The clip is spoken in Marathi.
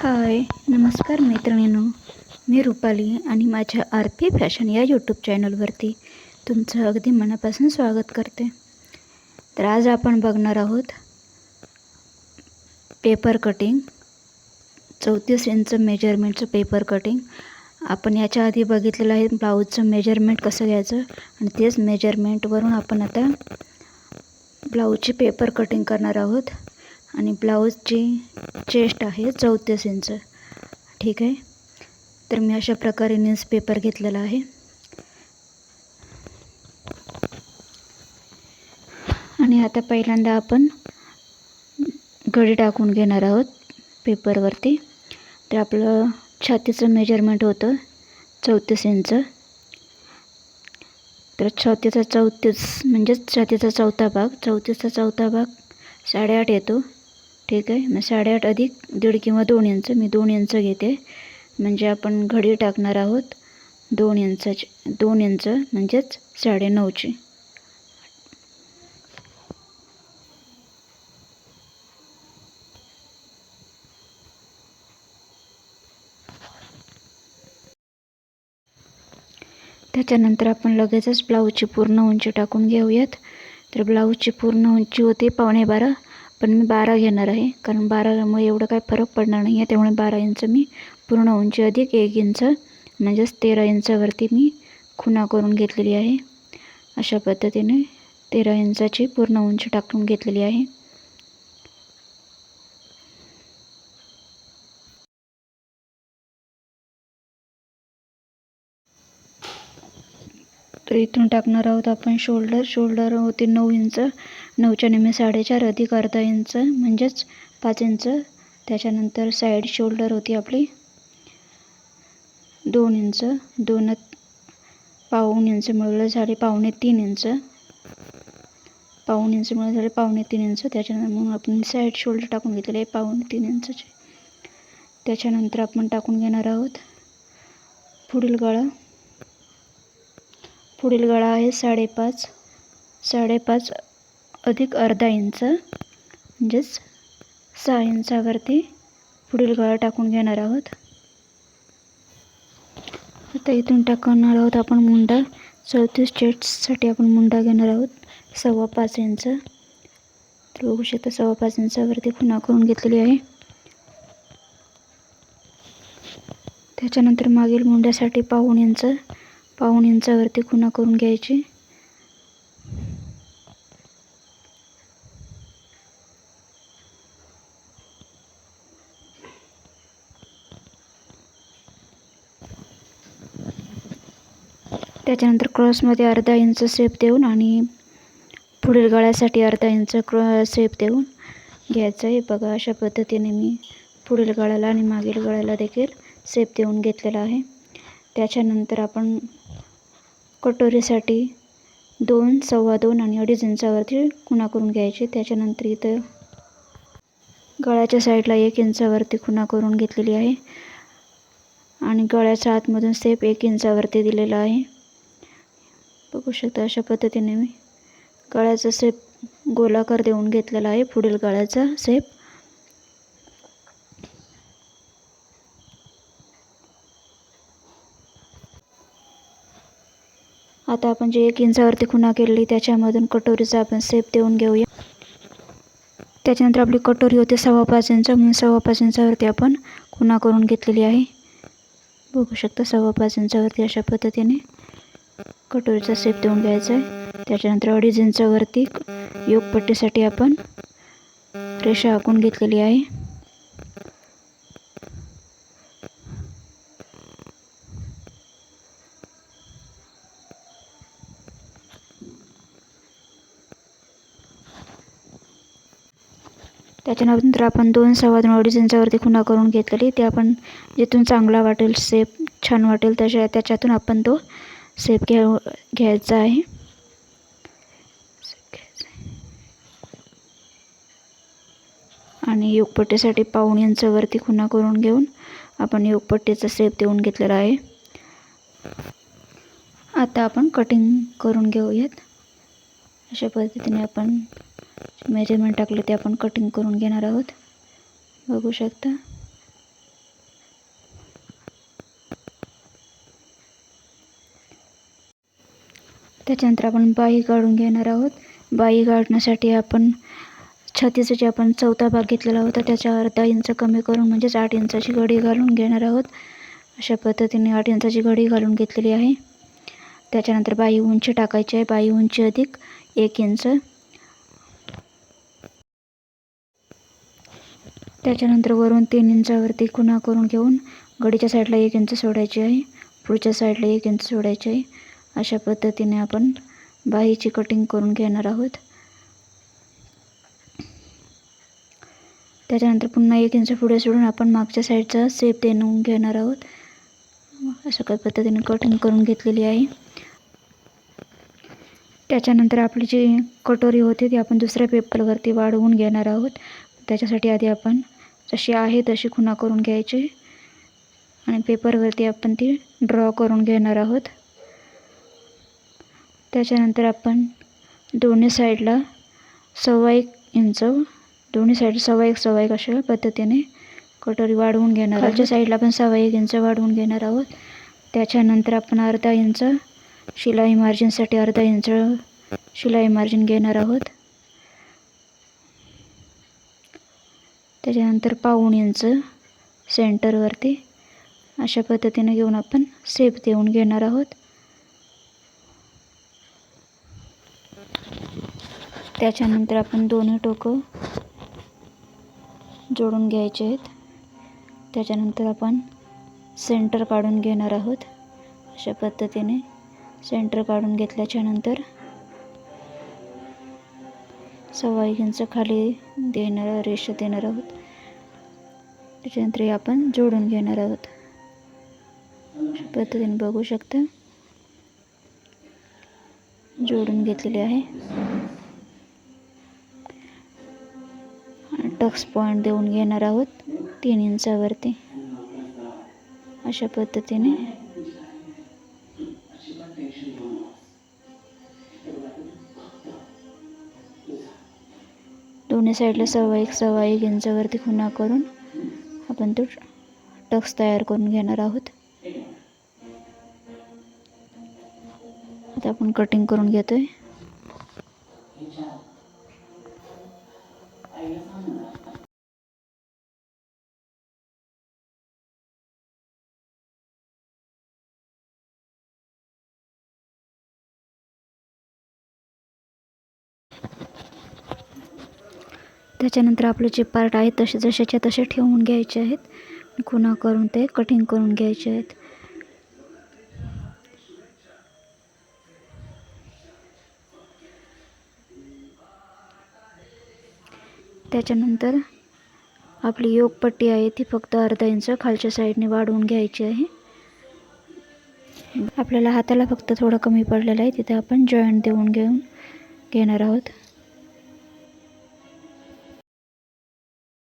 हाय, नमस्कार मैत्रिणींनो. मी रुपाली आणि माझ्या आरती फॅशन या यूट्यूब चॅनलवरती तुमचं अगदी मनापासून स्वागत करते. तर आज आपण बघणार आहोत पेपर कटिंग, 34 इंच मेजरमेंटचं पेपर कटिंग. आपण याच्या आधी बघितलेलं आहे ब्लाऊजचं मेजरमेंट कसं घ्यायचं आणि तेच मेजरमेंटवरून आपण आता ब्लाऊजची पेपर कटिंग करणार आहोत. आणि ब्लाऊजची चेस्ट आहे 34 इंच. ठीक आहे. तर मी अशा प्रकारे न्यूजपेपर घेतलेला आहे आणि आता पहिल्यांदा आपण घडी टाकून घेणार आहोत पेपरवरती. तर आपलं छातीचं मेजरमेंट होतं 34 इंच. तर छातीचा 34 म्हणजेच छातीचा चौथा भाग, 34चा चौथा भाग 8.5 येतो. ठीक आहे. मग 8.5 अधिक 1.5 किंवा 2 इंच, मी 2 इंच घेते. म्हणजे आपण घडी टाकणार आहोत 2 इंचाची, 2 इंच म्हणजेच 9.5ची. त्याच्यानंतर आपण लगेचच ब्लाऊजची पूर्ण उंची टाकून घेऊयात. तर ब्लाऊजची पूर्ण उंची होती 12.25, पण मी 12 घेणार आहे, कारण 12मुळे एवढं काय फरक पडणार नाही आहे. त्यामुळे 12 इंच मी पूर्ण उंची अधिक 1 इंच म्हणजेच 13 इंचावरती मी खुणा करून घेतलेली आहे. अशा पद्धतीने 13 इंचाची पूर्ण उंची टाकून घेतलेली आहे. तर इथून टाकणार आहोत आपण शोल्डर होते 9 इंच. 9च्या नेहमी 4.5 अधिक अर्धा इंच म्हणजेच 5 इंच. त्याच्यानंतर साईड शोल्डर होती आपली 2 इंच. 2 पाऊण इंच मिळवलं झाले 2.25 इंच. पाऊण इंच मिळवलं झाले 2.25 इंच. त्याच्यानंतर मग आपण साईड शोल्डर टाकून घेतलेले आहे 2.25 इंचाचे. त्याच्यानंतर आपण टाकून घेणार आहोत पुढील गळा. पुढील गळा आहे 5.5 अधिक अर्धा इंच म्हणजेच 6 इंचावरती पुढील गळा टाकून घेणार आहोत. आता इथून टाकणार आहोत आपण मुंडा. 34 चेस्टसाठी आपण मुंडा घेणार आहोत 5.25 इंच. तर बघू शकता 5.25 इंचावरती खुणा करून घेतलेली आहे. त्याच्यानंतर मागील मुंड्यासाठी पाऊण इंचावरती खुणा करून घ्यायची. त्याच्यानंतर क्रॉसमध्ये अर्धा इंच सेप देऊन आणि पुढील गळ्यासाठी अर्धा इंच सेप देऊन घ्यायचं आहे. बघा अशा पद्धतीने मी पुढील गळ्याला आणि मागील गळ्याला देखील सेप देऊन घेतलेला आहे. त्याच्यानंतर आपण कटोरीसाठी 2, 2.25 आणि 2.5 इंचावरती खुणा करून घ्यायची. त्याच्यानंतर इथं गळ्याच्या साईडला 1 इंचावरती खुणा करून घेतलेली आहे आणि गळ्याच्या आतमधून सेप 1 इंचावरती दिलेला आहे. बघू शकता अशा पद्धतीने मी गळ्याचा सेप गोलाकार देऊन घेतलेला आहे. पुढील गळ्याचा सेप. आता आपण जे 1 इंचावरती खुणा केलेली त्याच्यामधून कटोरीचा आपण सेप देऊन घेऊया. त्याच्यानंतर आपली कटोरी होते 5.25 इंच, म्हणून 5.25 इंचावरती आपण खुणा करून घेतलेली आहे. बघू शकता 5.25 इंचावरती अशा पद्धतीने कटोरीचा सेप देऊन घ्यायचा आहे. त्याच्यानंतर 2.5 इंचावरती योगपट्टीसाठी आपण रेषा आखून घेतलेली आहे. त्याच्यानंतर आपण 2, 2.25, 2.5 इंचावरती खुणा करून घेतलेली. ते आपण जिथून चांगला वाटेल, सेप छान वाटेल त्याच्यातून आपण तो सेप घ्यायचा आहे. आणि योगपट्टीसाठी पाऊण इंचावरती खुणा करून घेऊन आपण योगपट्टीचा सेप देऊन घेतलेला आहे. आता आपण कटिंग करून घेऊयात. अशा पद्धतीने आपण मेजरमेंट टाकले ते आपण कटिंग करून घेणार आहोत. बघू शकता. त्याच्यानंतर आपण बाही काढून घेणार आहोत. बाही काढण्यासाठी आपण छातीचा जे आपण चौथा भाग घेतलेला होता त्याच्या अर्धा इंच कमी करून म्हणजेच 8 इंचाची घडी घालून घेणार आहोत. अशा पद्धतीने 8 इंचाची घडी घालून घेतलेली आहे. त्याच्यानंतर बाही उंची टाकायची आहे. बाही उंची अधिक 1 इंच. त्याच्यानंतर वरून 3 इंचावरती खुणा करून घेऊन घडीच्या साईडला 1 इंच सोडायची आहे. पुढच्या साईडला 1 इंच सोडायची आहे. अशा पद्धतीने आपण बाहीची कटिंग करून घेणार आहोत. त्याच्यानंतर पुन्हा 1 इंच पुढे सोडून आपण मागच्या साईडचा शेप देऊन घेणार आहोत. अशा काही पद्धतीने कटिंग करून घेतलेली आहे. त्याच्यानंतर आपली जी कटोरी होती ती आपण दुसऱ्या पेपरवरती वाढवून घेणार आहोत. त्याच्यासाठी आधी आपण जशी आहे तशी खुणा करून घ्यायची आणि पेपरवरती आपण ती ड्रॉ करून घेणार आहोत. त्याच्यानंतर आपण दोन्ही साईडला 1.25 इंच, दोन्ही साईड 1.25 अशा पद्धतीने कटोरी वाढवून घेणार आहोत. खालच्या साईडला आपण 1.25 इंच वाढवून घेणार आहोत. त्याच्यानंतर आपण अर्धा इंच शिलाई मार्जिनसाठी अर्धा इंच शिलाई मार्जिन घेणार आहोत. त्याच्यानंतर 1.25 इंच सेंटरवरती अशा पद्धतीने घेऊन आपण शेप देऊन घेणार आहोत. त्याच्यानंतर आपण दोन्ही टोकं जोडून घ्यायचे आहेत. त्याच्यानंतर आपण सेंटर काढून घेणार आहोत. अशा पद्धतीने सेंटर काढून घेतल्याच्या नंतर 1.25 इंच खाली रेषा देणार आहोत. त्याच्यानंतर आपण जोडून घेणार आहोत. अशा पद्धतीने बघू शकता जोडून घेतलेले आहे. टक्स पॉईंट देऊन घेणार आहोत 3 इंचावरती. अशा पद्धतीने दोन्ही साईडला 1.25 इंचावरती खुणा करून आपण तो टक्स तयार करून घेणार आहोत. आता आपण कटिंग करून घेतोय. त्याच्यानंतर आपले जे पार्ट आहेत तसे जसेच्या तसे ठेवून घ्यायचे आहेत. खुणा करून ते कटिंग करून घ्यायचे आहेत. त्याच्यानंतर आपली योगपट्टी आहे ती फक्त अर्धा इंच खालच्या साईडने वाढवून घ्यायची आहे. आपल्याला हाताला फक्त थोडं कमी पडलेलं आहे तिथे आपण जॉईंट देऊन घेणार आहोत.